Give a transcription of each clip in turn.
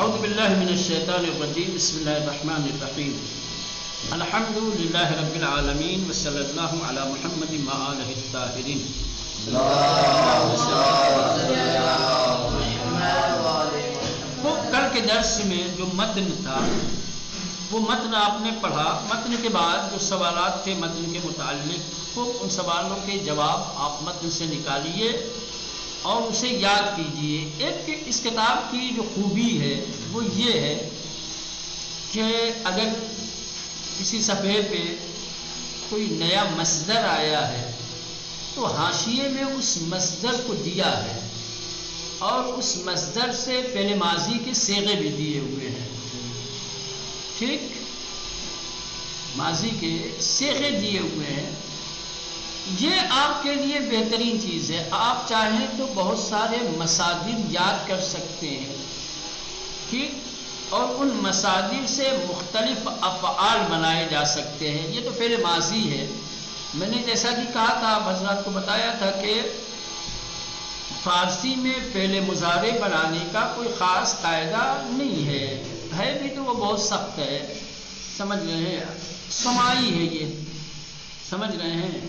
اعوذ باللہ من الشیطان الرجیم بسم اللہ الرحمن الرحیم الحمد للہ رب العالمین وصلی اللہ علی محمد وآلہ الطاہرین. تو کل کے درس میں جو متن تھا وہ متن آپ نے پڑھا. متن کے بعد جو سوالات تھے متن کے متعلق تو ان سوالوں کے جواب آپ متن سے نکالیے اور اسے یاد کیجئے. ایک اس کتاب کی جو خوبی ہے وہ یہ ہے کہ اگر کسی صفحے پہ کوئی نیا مصدر آیا ہے تو حاشیے میں اس مصدر کو دیا ہے اور اس مصدر سے فعل ماضی کے صیغے بھی دیے ہوئے ہیں. ٹھیک، ماضی کے صیغے دیے ہوئے ہیں. یہ آپ کے لیے بہترین چیز ہے. آپ چاہیں تو بہت سارے مصادر یاد کر سکتے ہیں. ٹھیک، اور ان مصادر سے مختلف افعال بنائے جا سکتے ہیں. یہ تو فعل ماضی ہے. میں نے جیسا کہ کہا تھا آپ حضرات کو بتایا تھا کہ فارسی میں فعل مضارع بنانے کا کوئی خاص قاعدہ نہیں ہے بھی تو وہ بہت سخت ہے. سمجھ رہے ہیں، سماعی ہے یہ. سمجھ رہے ہیں،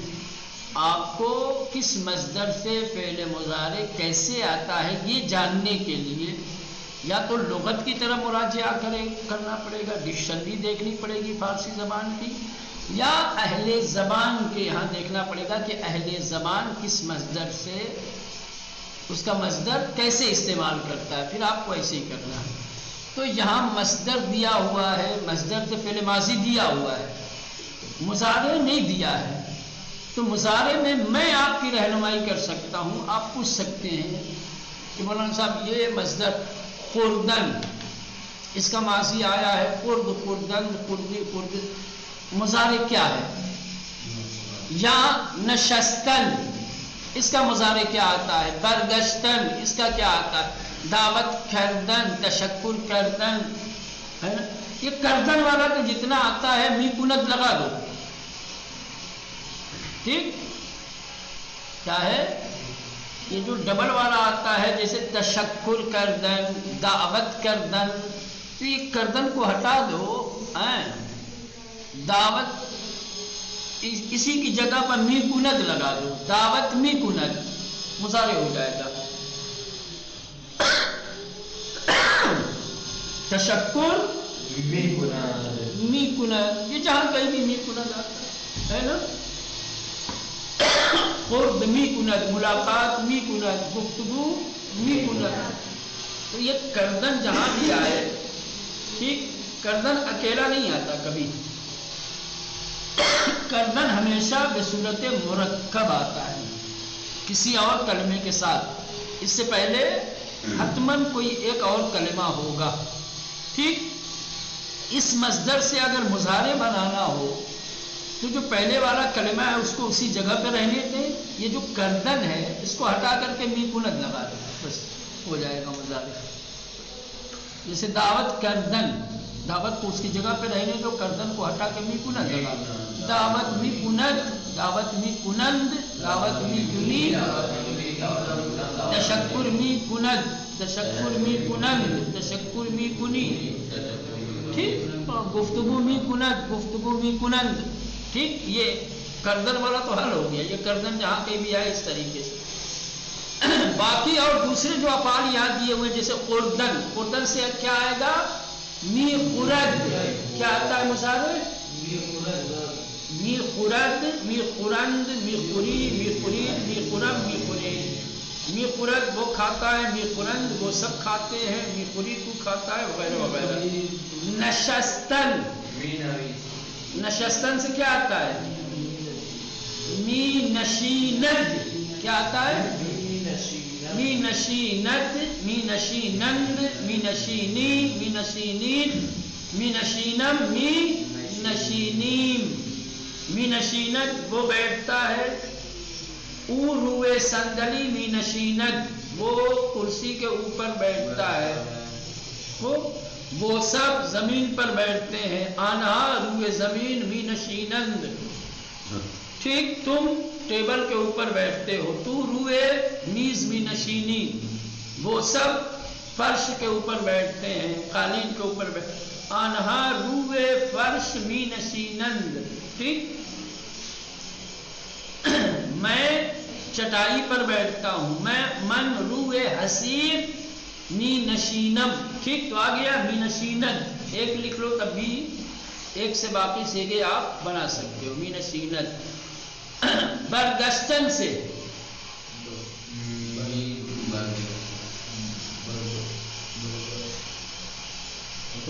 آپ کو کس مصدر سے فعل مضارع کیسے آتا ہے یہ جاننے کے لیے یا تو لغت کی طرف مراجعہ کرنا پڑے گا، ڈکشنری دیکھنی پڑے گی فارسی زبان کی، یا اہل زبان کے یہاں دیکھنا پڑے گا کہ اہل زبان کس مصدر سے اس کا مصدر کیسے استعمال کرتا ہے، پھر آپ کو ایسے ہی کرنا ہے. تو یہاں مصدر دیا ہوا ہے، مصدر سے فعل ماضی دیا ہوا ہے، مضارع نہیں دیا ہے. تو مضارع میں آپ کی رہنمائی کر سکتا ہوں. آپ پوچھ سکتے ہیں کہ مولانا صاحب یہ مصدر خوردن، اس کا ماضی آیا ہے خوردن، مضارع کیا ہے؟ یا نشستن، اس کا مضارع کیا آتا ہے؟ برگشتن، اس کا کیا آتا ہے؟ دعوت کردن، تشکر کردن، ہے نا. یہ کردن والا تو جتنا آتا ہے می کنت لگا دو. ٹھیک، کیا ہے یہ جو ڈبل والا آتا ہے جیسے تشکر کردن، دعوت کردن، تو یہ کردن کو ہٹا دو، دعوت اسی کی جگہ پر می کنت لگا دو، دعوت می کنت، مضارع ہو جائے گا. تشکر می کنت، یہ جہاں کہیں بھی می کنت آتا ہے نا. خورد می کنت، ملاقات می کنت، گفتگو می کنت. تو یہ کردن جہاں بھی آئے، ٹھیک، کردن اکیلا نہیں آتا کبھی. کردن ہمیشہ بصورت مرکب آتا ہے کسی اور کلمے کے ساتھ. اس سے پہلے حتماً کوئی ایک اور کلمہ ہوگا. ٹھیک، اس مصدر سے اگر مضارع بنانا ہو تو جو پہلے والا کلمہ ہے اس کو اسی جگہ پہ رہنے دیں. یہ جو کردن ہے اس کو ہٹا کر کے می کنت لگا دیں، بس ہو جائے گا مضارع. جیسے دعوت کردن، دعوت کو اس کی جگہ پہ رہنے دو، کردن کو ہٹا کے می کنت لگا دو. دعوت می کنت، دعوت می کنند، دعوت می کنی، تشکر می کنت، تشکر می کنند، تشکر می کنی. ٹھیک، گفتگو می کنت، گفتگو می کنند. ٹھیک، یہ کردن والا تو حل ہو گیا. یہ کردن جہاں کہیں بھی آئے اس طریقے سے. باقی اور دوسرے جو افعال یاد دیے ہوئے جیسے خوردن، خوردن سے کیا آئے گا؟ می خورد. کیا آتا ہے مضارع؟ می خورد، می خورند، می خوری، می خورید، می خورم، می خورید. می خورد وہ کھاتا ہے، می خورند وہ سب کھاتے ہیں، می خورید تو کھاتا ہے، وغیرہ وغیرہ. نشستن، نشستن سے کیا آتا ہے؟ می نشیند. کیا آتا ہے؟ می نشیند، می نشینند، می نشینی، می نشینید، می نشینم، می نشینیم. می نشینت وہ بیٹھتا ہے. او روئے صندلی، می نشینت وہ کرسی کے اوپر بیٹھتا ہے. وہ سب زمین پر بیٹھتے ہیں. آنہا روئے زمین، می نشینند. ٹھیک، تم ٹیبل کے اوپر بیٹھتے ہو. تو روئے میز می نشینی، وہ سب فرش کے اوپر بیٹھتے ہیں، قالین کے اوپر بیٹھتے ہیں، آنہا روئے فرش می نشینند، ٹھیک، میں چٹائی پر بیٹھتا ہوں، میں من روئے حسیر می نشینم، ٹھیک، تو آ گیا می نشینت، ایک لکھ لو تب بھی ایک سے باقی سیگے آپ بنا سکتے ہو، می نشینت، برگشتن سے،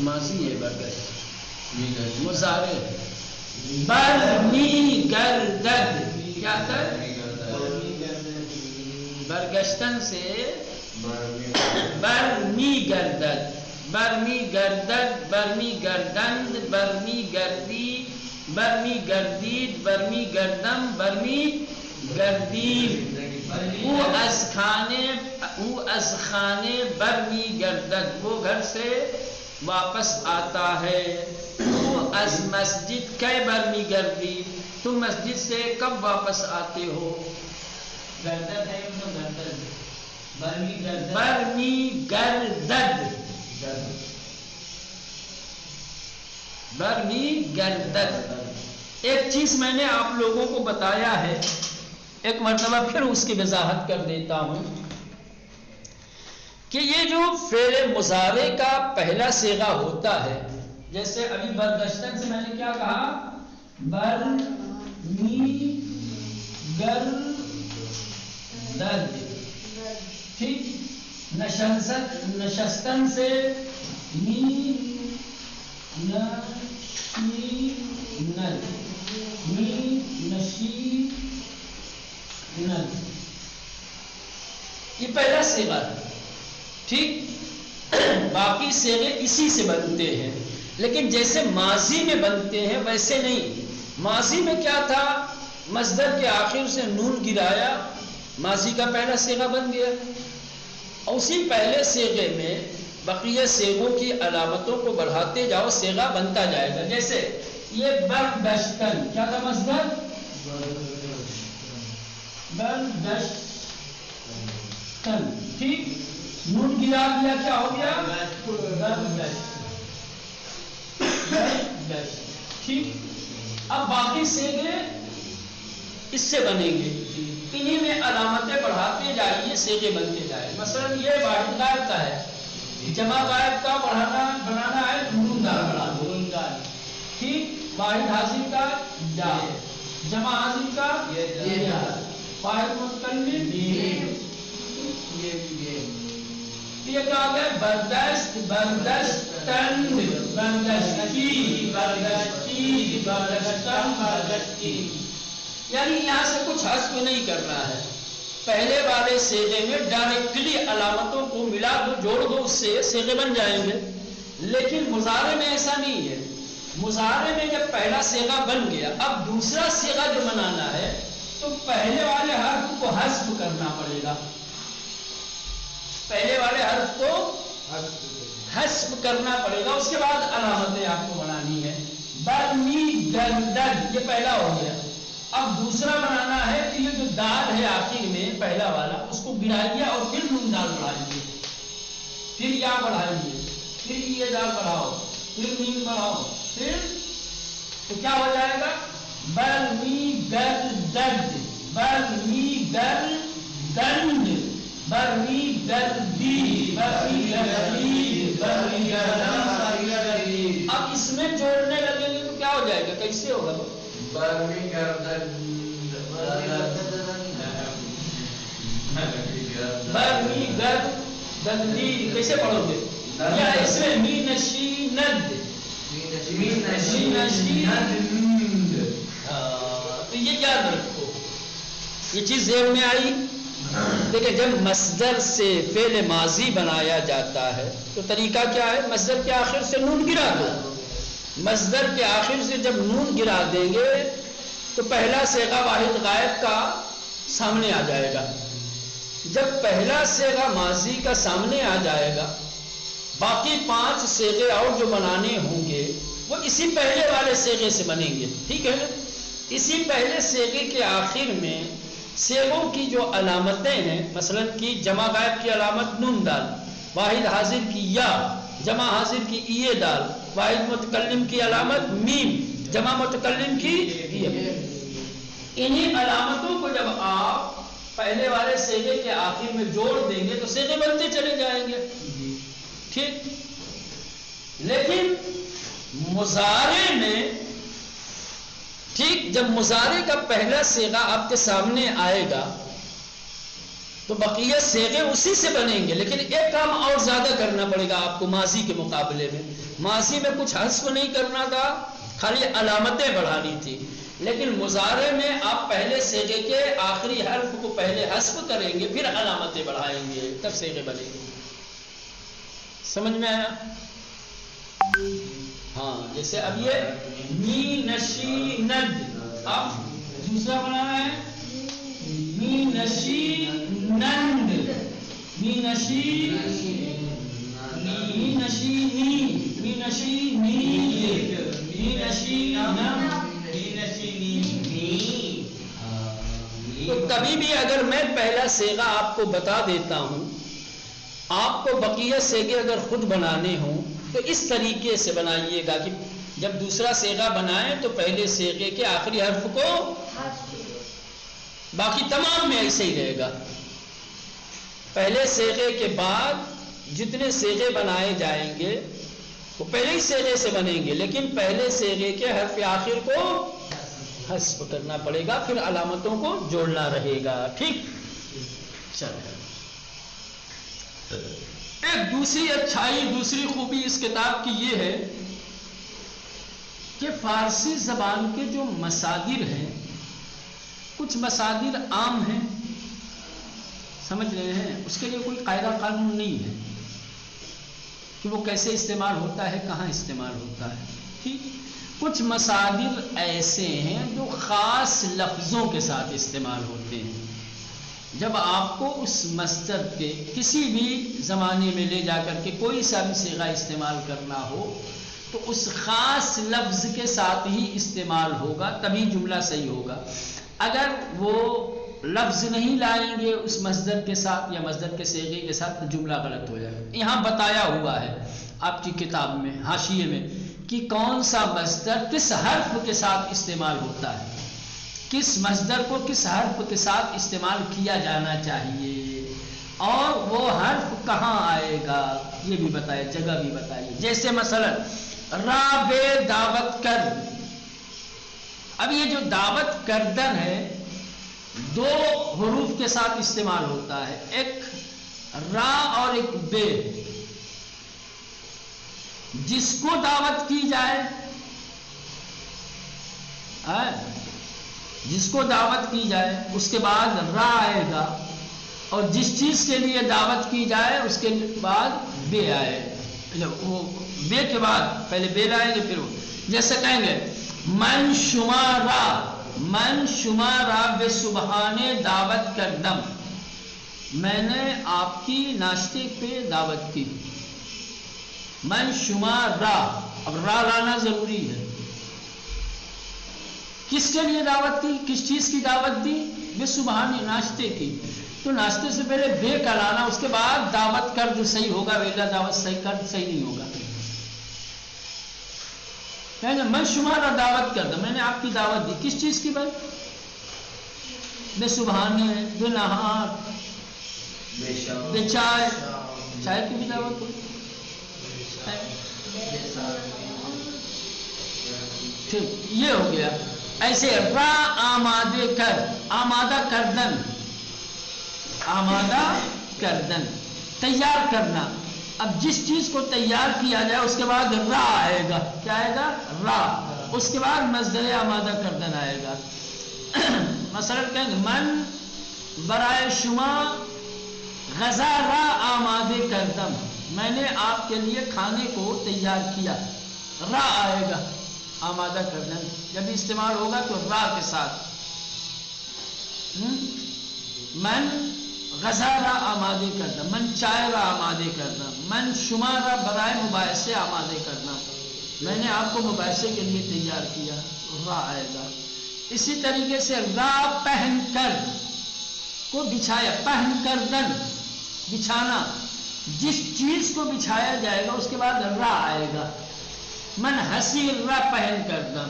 ماضی ہے برگشت، مضارع، برمی گردد، کیا تھا؟ برگشتن سے برمی گردد، برمی گردد، برمی گردند، برمی گردی، برمی گردید، برمی گردم، برمی گردید، او از خانے برمی گردد، وہ گھر سے واپس آتا ہے، تو از مسجد کی برمی گردی، تم مسجد سے کب واپس آتے ہو؟ گردد ہے گردد، برمی گردد، برمی گردد، برمی گردد۔ ایک چیز میں نے آپ لوگوں کو بتایا ہے، ایک مرتبہ پھر اس کی وضاحت کر دیتا ہوں کہ یہ جو فعل مضارع کا پہلا صیغہ ہوتا ہے، جیسے ابھی برگشتن سے میں نے کیا کہا؟ برمی گردد، ٹھیک، نشستن سے می نشینت، می نشینت، یہ پہلا صیغہ ہے، ٹھیک، باقی صیغے اسی سے بنتے ہیں، لیکن جیسے ماضی میں بنتے ہیں ویسے نہیں۔ ماضی میں کیا تھا؟ مصدر کے آخر سے نون گرایا، ماضی کا پہلا صیغہ بن گیا، اور اسی پہلے صیغے میں بقیہ صیغوں کی علامتوں کو بڑھاتے جاؤ، صیغہ بنتا جائے گا۔ جیسے یہ بردشتن، کیا تھا مصدر؟ بردشتن، ٹھیک، نون گرا دیا، کیا ہو گیا؟ بردشت، ٹھیک۔ اب باقی صیغے اس سے بنیں گے، انہی میں علامتیں بڑھاتے جائیے، صیغے بنتے جائیں۔ مثلا یہ واحد غائب کا ہے، جمع غائب کا بنانا ہے نون دار بنا دو، ٹھیک، واحد حاضر کا یا، جمع حاضر کا یا، واحد متکلم یہ کیا آ گیا؟ بردشت، بردشتن، بردشتی، بردشتی، بردشتن، بردشتی، یعنی یہاں سے کچھ حذف نہیں کرنا ہے، پہلے والے صیغے میں ڈائریکٹلی علامتوں کو ملا دو، جوڑ دو، اس سے صیغے بن جائیں گے۔ لیکن مضارع میں ایسا نہیں ہے، مضارع میں جب پہلا صیغہ بن گیا، اب دوسرا صیغہ جو بنانا ہے تو پہلے والے حرف کو حذف کرنا پڑے گا، پہلے والے حرف کو حذف کرنا پڑے گا، اس کے بعد علامتیں آپ کو بنانی ہے۔ برمی گردد، یہ پہلا ہو گیا، اب دوسرا بنانا ہے کہ یہ جو دال ہے آخر میں پہلا والا، اس کو گرائیے اور پھر نون دال بڑھائیے، پھر یا بڑھائیے، پھر یہ دال بڑھاؤ، پھر میم بڑھاؤ، پھر تو کیا ہو جائے گا؟ برمی گردد، برمی گردند، برمی گردی، برمی گردی، برمی گردی۔ اب اس میں جوڑنے لگیں گے تو کیا ہو جائے گا؟ کیسے ہوگا؟ برمی گردد، برمی گردی، کیسے پڑھو گے؟ یا اس میں می نشیند، می نشیند، تو یہ یاد رکھو، یہ چیز ذہن میں آئی۔ دیکھیں جب مصدر سے فعل ماضی بنایا جاتا ہے تو طریقہ کیا ہے؟ مصدر کے آخر سے نون گرا دو، مصدر کے آخر سے جب نون گرا دیں گے تو پہلا صیغہ واحد غائب کا سامنے آ جائے گا، جب پہلا صیغہ ماضی کا سامنے آ جائے گا باقی 5 صیغے اور جو بنانے ہوں گے وہ اسی پہلے والے صیغے سے بنیں گے، ٹھیک ہے نا؟ اسی پہلے صیغے کے آخر میں صیغوں کی جو علامتیں ہیں، مثلا کی جمع غائب کی علامت نون دال، واحد حاضر کی یا، جمع حاضر کی ای دال، واحد متکلم کی علامت میم، جمع متکلم کی یہ۔ انہی علامتوں کو جب آپ پہلے والے صیغے کے آخر میں جوڑ دیں گے تو صیغے بنتے چلے جائیں گے، ٹھیک۔ لیکن مضارع میں، ٹھیک، جب مضارع کا پہلا صیغہ آپ کے سامنے آئے گا تو بقیہ صیغے اسی سے بنیں گے، لیکن ایک کام اور زیادہ کرنا پڑے گا آپ کو ماضی کے مقابلے میں۔ ماضی میں کچھ حذف نہیں کرنا تھا، خالی علامتیں بڑھانی تھی، لیکن مضارع میں آپ پہلے صیغے کے آخری حرف کو پہلے حذف کریں گے، پھر علامتیں بڑھائیں گے، تب صیغے بنیں گے۔ سمجھ میں آیا؟ ہاں، جیسے اب یہ می نشی ند، اب دوسرا بنانا ہے می نشی نند، می نشی می نشی نی، می نشی نی، می نشی نم، تو کبھی بھی اگر میں پہلا صیغہ آپ کو بتا دیتا ہوں، آپ کو بقیہ صیغے اگر خود بنانے ہوں تو اس طریقے سے بنائیے گا کہ جب دوسرا صیغہ بنائیں تو پہلے صیغے کے آخری حرف کو، باقی تمام میں ایسے ہی رہے گا۔ پہلے صیغے کے بعد جتنے صیغے بنائے جائیں گے وہ پہلے ہی صیغے سے بنیں گے، لیکن پہلے صیغے کے حرف آخر کو حذف کرنا پڑے گا، پھر علامتوں کو جوڑنا رہے گا، ٹھیک۔ چلے، ایک دوسری اچھائی، دوسری خوبی اس کتاب کی یہ ہے کہ فارسی زبان کے جو مصادر ہیں، کچھ مصادر عام ہیں، سمجھ رہے ہیں، اس کے لیے کوئی قاعدہ قانون نہیں ہے کہ وہ کیسے استعمال ہوتا ہے، کہاں استعمال ہوتا ہے، ٹھیک۔ کچھ مصادر ایسے ہیں جو خاص لفظوں کے ساتھ استعمال ہوتے ہیں۔ جب آپ کو اس مصدر کے کسی بھی زمانے میں لے جا کر کے کوئی سا بھی صیغہ استعمال کرنا ہو تو اس خاص لفظ کے ساتھ ہی استعمال ہوگا، تبھی جملہ صحیح ہوگا۔ اگر وہ لفظ نہیں لائیں گے اس مصدر کے ساتھ یا مصدر کے صیغے کے ساتھ تو جملہ غلط ہو جائے گا۔ یہاں بتایا ہوا ہے آپ کی کتاب میں حاشیے میں کہ کون سا مصدر کس حرف کے ساتھ استعمال ہوتا ہے، کس مصدر کو کس حرف کے ساتھ استعمال کیا جانا چاہیے، اور وہ حرف کہاں آئے گا یہ بھی بتائے، جگہ بھی بتائیے۔ جیسے مثلا راب دعوت کر، اب یہ جو دعوت کردن ہے دو حروف کے ساتھ استعمال ہوتا ہے، ایک را اور ایک بے۔ جس کو دعوت کی جائے، جس کو دعوت کی جائے اس کے بعد را آئے گا، اور جس چیز کے لیے دعوت کی جائے اس کے بعد بے آئے گا۔ وہ بے کے بعد پہلے بے لائیں گے، پھر وہ جیسے کہیں گے من شمارا، من شمارا بے سبحانے دعوت کردم، میں نے آپ کی ناشتے پہ دعوت کی۔ من شمارا، اب را لانا ضروری ہے۔ کس کے لیے دعوت کی، کس چیز کی دعوت دی؟ بے سبحانی، ناشتے کی۔ تو ناشتے سے پہلے بے کا لانا، اس کے بعد دعوت کر جو صحیح ہوگا، ویلا دعوت صحیح کر صحیح نہیں ہوگا۔ میں شمارا دعوت کر دوں، میں نے آپ کی دعوت دی، کس چیز کی بھائی؟ بے سبحانے، بے نہار، بے چائے، چائے کی بھی دعوت ہوئی، ٹھیک، یہ ہو گیا۔ ایسے را آمادے کر، آمادہ کردن، آمادہ کردن، تیار کرنا۔ اب جس چیز کو تیار کیا جائے اس کے بعد را آئے گا، کیا آئے گا؟ را، اس کے بعد مصدر آمادہ کردن آئے گا۔ مثلا کہیں گے من برائے شما غذا را آمادے کردم، میں نے آپ کے لیے کھانے کو تیار کیا، را آئے گا، آمادہ کردن جب استعمال ہوگا تو را کے ساتھ۔ من غذا را آمادے کرنا، من چائے را آمادے کرنا، من شما را برائے مباحثے آمادے کرنا، میں نے آپ کو مباحثے کے لیے تیار کیا، را آئے گا۔ اسی طریقے سے را پہن کر کو بچھایا، پہن کر دن، بچھانا، جس چیز کو بچھایا جائے گا اس کے بعد را آئے گا. من حسیر را پہن کر دم،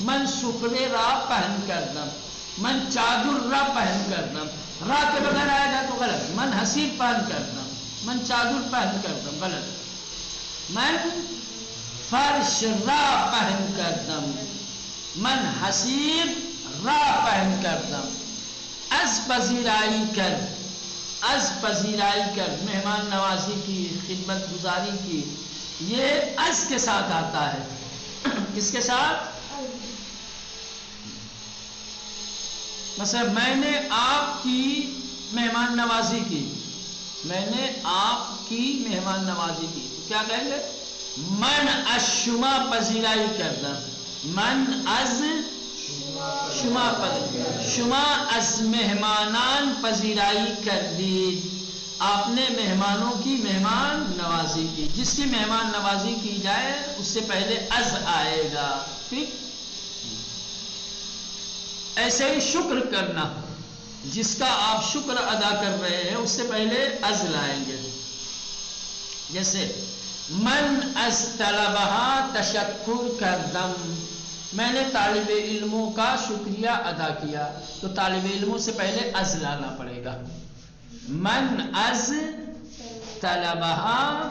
من سپرے را پہن کر دم، من چادر را پہن کر دم. را کے بغیر آئے گا تو غلط. من حسیر پہن کر دم، من چادر پہن کر دم، غلط. من فرش را پہن کر دم، من حسیر را پہن کر دم. از پذیرائی کر، از پذیرائی کر، مہمان نوازی کی، خدمت گزاری کی، یہ از کے ساتھ آتا ہے. کس کے ساتھ؟ مثلا میں نے آپ کی مہمان نوازی کی، میں نے آپ کی مہمان نوازی کی، کیا کہیں گے؟ من از شما پذیرائی کردم، من از شما شما از مہمانان پذیرائی کردید، آپ نے مہمانوں کی مہمان نوازی کی. جس کی مہمان نوازی کی جائے اس سے پہلے از آئے گا. ٹھیک. ایسے ہی شکر کرنا، جس کا آپ شکر ادا کر رہے ہیں اس سے پہلے از لائیں گے. جیسے من از طلبہا تشکر کردم، میں نے طالب علموں کا شکریہ ادا کیا، تو طالب علموں سے پہلے از لانا پڑے گا. من از طلبہا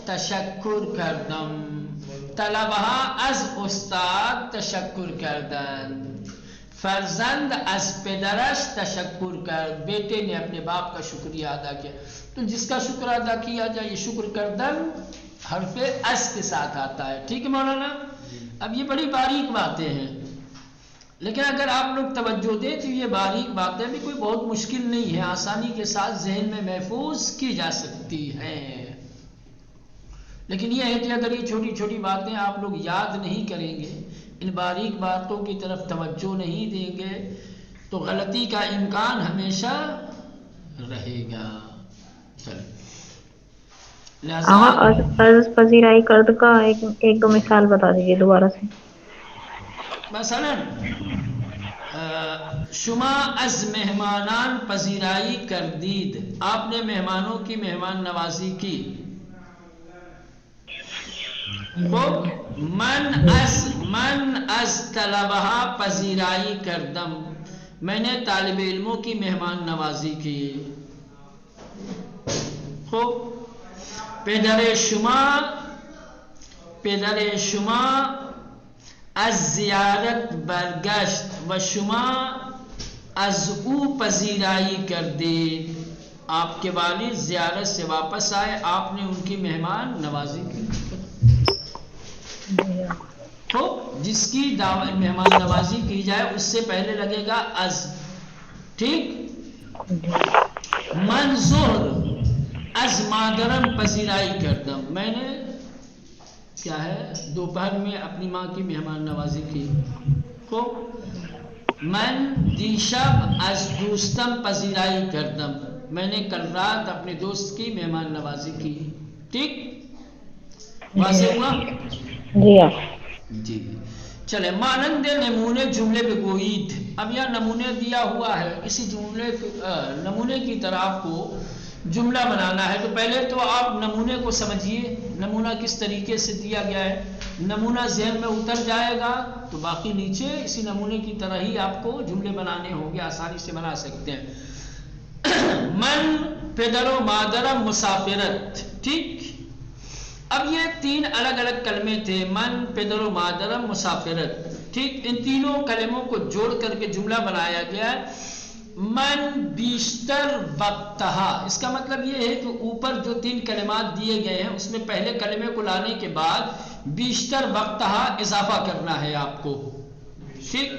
تشکر کردم، طلبہا از استاد تشکر کردن. فرزند از پدرش تشکر کرد، بیٹے نے اپنے باپ کا شکریہ ادا کیا. تو جس کا شکر ادا کیا جائے یہ شکر کردن حرف از کے ساتھ آتا ہے. ٹھیک ہے مولانا؟ اب یہ بڑی باریک باتیں ہیں، لیکن اگر آپ لوگ توجہ دیں تو یہ باریک باتیں بھی کوئی بہت مشکل نہیں ہے، آسانی کے ساتھ ذہن میں محفوظ کی جا سکتی ہیں. لیکن یہ ہے کہ اگر یہ چھوٹی چھوٹی باتیں آپ لوگ یاد نہیں کریں گے، ان باریک باتوں کی طرف توجہ نہیں دیں گے، تو غلطی کا امکان ہمیشہ رہے گا. چلیں از پذیرائی کرد کا ایک دو مثال بتا دیجیے دوبارہ سے. مثلا شما از مہمانان پذیرائی کردید، آپ نے مہمانوں کی مہمان نوازی کی. من از طلبہ پذیرائی کردم، میں نے طالب علموں کی مہمان نوازی کی. خوب. پدر شما از زیارت برگشت و شما از او پذیرائی کردید، آپ کے والد زیارت سے واپس آئے، آپ نے ان کی مہمان نوازی کی. تو جس کی مہمان نوازی کی جائے اس سے پہلے لگے گا از. ٹھیک. من ظہر از مادرم پذیرائی کردم، میں نے کیا ہے دوپہر میں اپنی ماں کی مہمان نوازی کی. تو من دیشب از دوستم پذیرائی کردم، میں نے کل رات اپنے دوست کی مہمان نوازی کی. ٹھیک. واضح ہوا؟ جی. چلے مانند نمونے جملے بگوئید. اب یہاں نمونے دیا ہوا ہے، اسی نمونے کی طرح آپ کو جملہ بنانا ہے. تو پہلے تو آپ نمونے کو سمجھیے، نمونہ کس طریقے سے دیا گیا ہے. نمونہ ذہن میں اتر جائے گا تو باقی نیچے اسی نمونے کی طرح ہی آپ کو جملے بنانے ہوں گے، آسانی سے بنا سکتے ہیں. من پدر و مادرم مسافرت. ٹھیک. اب یہ تین الگ الگ کلمے تھے، من پدر و مادرم مسافرت. ٹھیک. ان تینوں کلموں کو جوڑ کر کے جملہ بنایا گیا. من بیشتر وقتہا، اس کا مطلب یہ ہے کہ اوپر جو تین کلمات دیے گئے ہیں اس میں پہلے کلمے کو لانے کے بعد بیشتر وقتہا اضافہ کرنا ہے آپ کو. ٹھیک.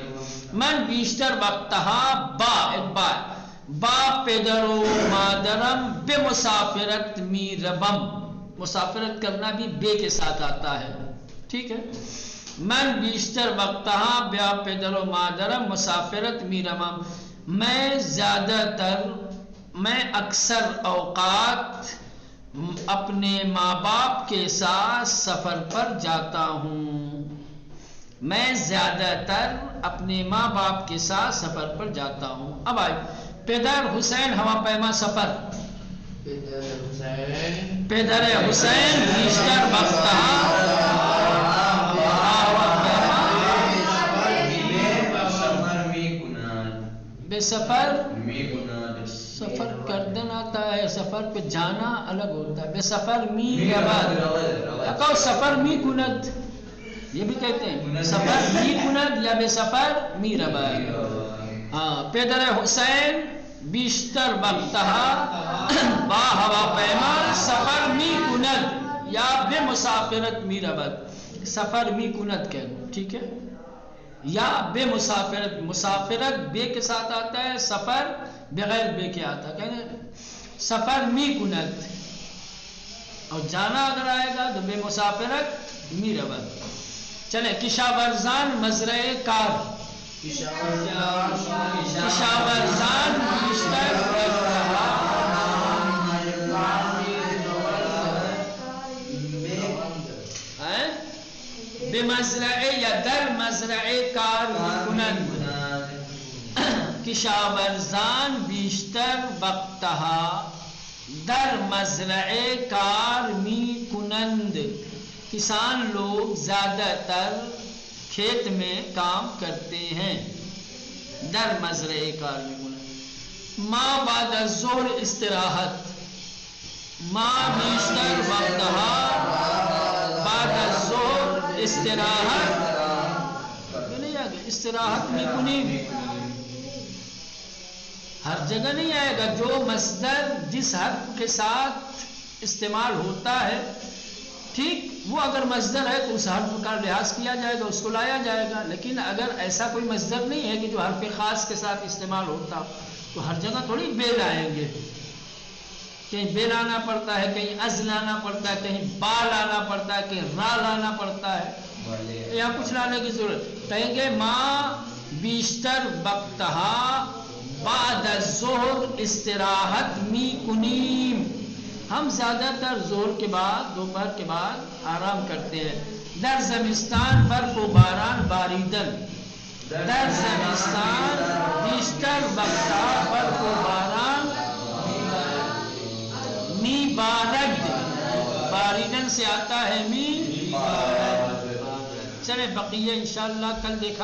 من بیشتر وقتہا با پدر و مادرم بے مسافرت میربم، مسافرت کرنا بھی بے کے ساتھ آتا ہے. ٹھیک ہے. من بیشتر وقتہا بیا پدر و مادرم مسافرت میربم، میں اکثر اوقات اپنے ماں باپ کے ساتھ سفر پر جاتا ہوں. میں زیادہ تر اپنے ماں باپ کے ساتھ سفر پر جاتا ہوں. اب آئے پدر حسین ہوا پیما سفر. پدر حسین بیشتر وقتها بے سفر سفر کردن آتا ہے، سفر پہ جانا الگ ہوتا ہے. بے سفر می رود، کہو سفر می کند، یہ بھی کہتے ہیں سفر می کند یا بے سفر می رود. ہاں پدر حسین بیشتر وقتها با هواپیما سفر می کند یا بے مسافرت می رود. سفر می کند کہنا ٹھیک ہے، یا بے مسافرت، مسافرت بے کے ساتھ آتا ہے، سفر بغیر بے کے آتا ہے. کہنے سفر می کند، اور جانا اگر آئے گا تو بے مسافرت می رود. چلے کشاورزان مزرعہ کار، کشاورزان بیشتر بے مزرعہ یا در مزرعہ کار کنند. کشاورزان بیشتر وقتها در مزرعہ کار می کنند. کسان لوگ زیادہ تر کھیت میں کام کرتے ہیں. در مزرعہ کار می کنند. ما بعد الظہر استراحت، ما بیشتر وقتها بعد الظہر استراحت، نہیں آگے استراحت میں کنیم، ہر جگہ نہیں آئے گا. جو مصدر جس حرف کے ساتھ استعمال ہوتا ہے ٹھیک، وہ اگر مصدر ہے تو اس حرف کا لحاظ کیا جائے گا، اس کو لایا جائے گا. لیکن اگر ایسا کوئی مصدر نہیں ہے کہ جو حرف خاص کے ساتھ استعمال ہوتا تو ہر جگہ تھوڑی بے لائیں گے. کہیں بے لانا پڑتا ہے، کہیں از لانا پڑتا ہے، کہیں با لانا پڑتا ہے، کہیں را لانا پڑتا ہے. یہاں کچھ لانے کی ضرورت. کہیں گے ما بیشتر وقتها بعد الظہر استراحت می کنیم، ہم زیادہ تر ظہر کے بعد، دوپہر کے بعد آرام کرتے ہیں. در زمستان برف و باران باریدن، در زمستان بیشتر وقتها برف و باران می بارد، باریدن سے آتا ہے می بارد. چلے بقیہ انشاءاللہ کل دیکھا